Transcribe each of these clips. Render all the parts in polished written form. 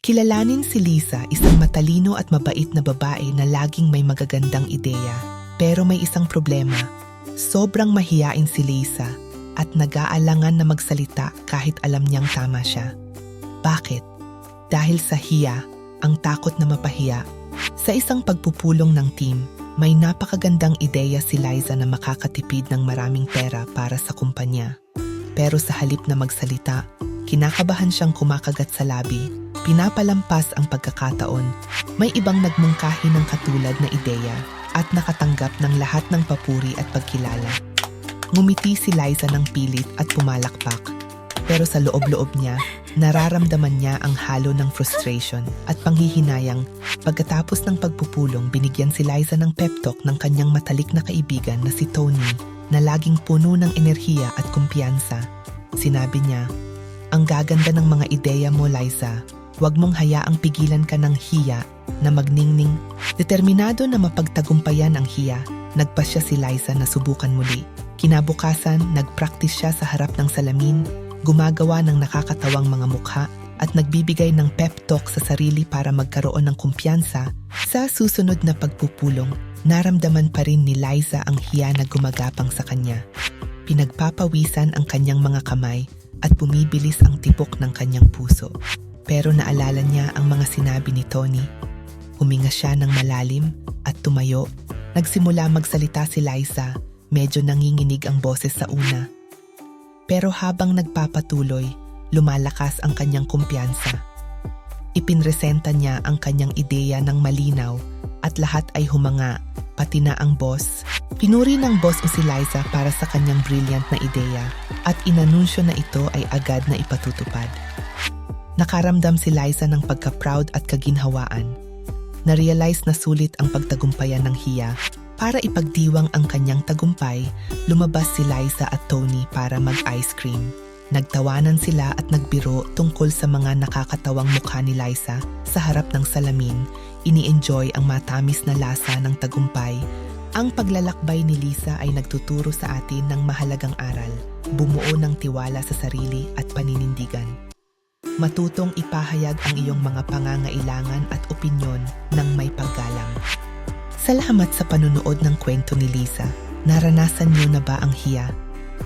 Kilalanin si Lisa, isang matalino at mabait na babae na laging may magagandang ideya. Pero may isang problema. Sobrang mahiyain si Lisa at nag-aalangan na magsalita kahit alam niyang tama siya. Bakit? Dahil sa hiya, ang takot na mapahiya. Sa isang pagpupulong ng team, may napakagandang ideya si Liza na makakatipid ng maraming pera para sa kumpanya. Pero sa halip na magsalita, kinakabahan siyang kumakagat sa labi. Pinapalampas ang pagkakataon. May ibang nagmungkahi ng katulad na ideya at nakatanggap ng lahat ng papuri at pagkilala. Ngumiti si Liza ng pilit at pumalakpak. Pero sa loob-loob niya, nararamdaman niya ang halo ng frustration at panghihinayang. Pagkatapos ng pagpupulong, binigyan si Liza ng pep talk ng kanyang matalik na kaibigan na si Tony na laging puno ng enerhiya at kumpiyansa. Sinabi niya, "Ang gaganda ng mga ideya mo, Liza. Huwag mong hayaang pigilan ka ng hiya na magningning." Determinado na mapagtagumpayan ang hiya, nagpasya si Liza na subukan muli. Kinabukasan, nagpractice siya sa harap ng salamin, gumagawa ng nakakatawang mga mukha at nagbibigay ng pep talk sa sarili para magkaroon ng kumpiyansa. Sa susunod na pagpupulong, naramdaman pa rin ni Liza ang hiya na gumagapang sa kanya. Pinagpapawisan ang kanyang mga kamay at bumibilis ang tibok ng kanyang puso. Pero naalala niya ang mga sinabi ni Tony. Huminga siya ng malalim at tumayo. Nagsimula magsalita si Liza, medyo nanginginig ang boses sa una. Pero habang nagpapatuloy, lumalakas ang kanyang kumpiyansa. Ipinresenta niya ang kanyang ideya ng malinaw at lahat ay humanga, pati na ang boss. Pinuri ng boss si Liza para sa kanyang brilliant na ideya at inanunsyo na ito ay agad na ipatutupad. Nakaramdam si Liza ng pagka-proud at kaginhawaan. Na-realize na sulit ang pagtagumpayan ng hiya. Para ipagdiwang ang kanyang tagumpay, lumabas si Liza at Tony para mag-ice cream. Nagtawanan sila at nagbiro tungkol sa mga nakakatawang mukha ni Liza sa harap ng salamin. Ini-enjoy ang matamis na lasa ng tagumpay. Ang paglalakbay ni Lisa ay nagtuturo sa atin ng mahalagang aral, bumuo ng tiwala sa sarili at paninindigan. Matutong ipahayag ang iyong mga pangangailangan at opinyon ng may paggalang. Salamat sa panunood ng kwento ni Lisa. Naranasan niyo na ba ang hiya?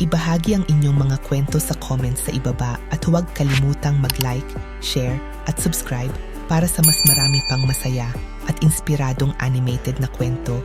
Ibahagi ang inyong mga kwento sa comments sa ibaba at huwag kalimutang mag-like, share at subscribe para sa mas marami pang masaya at inspiradong animated na kwento.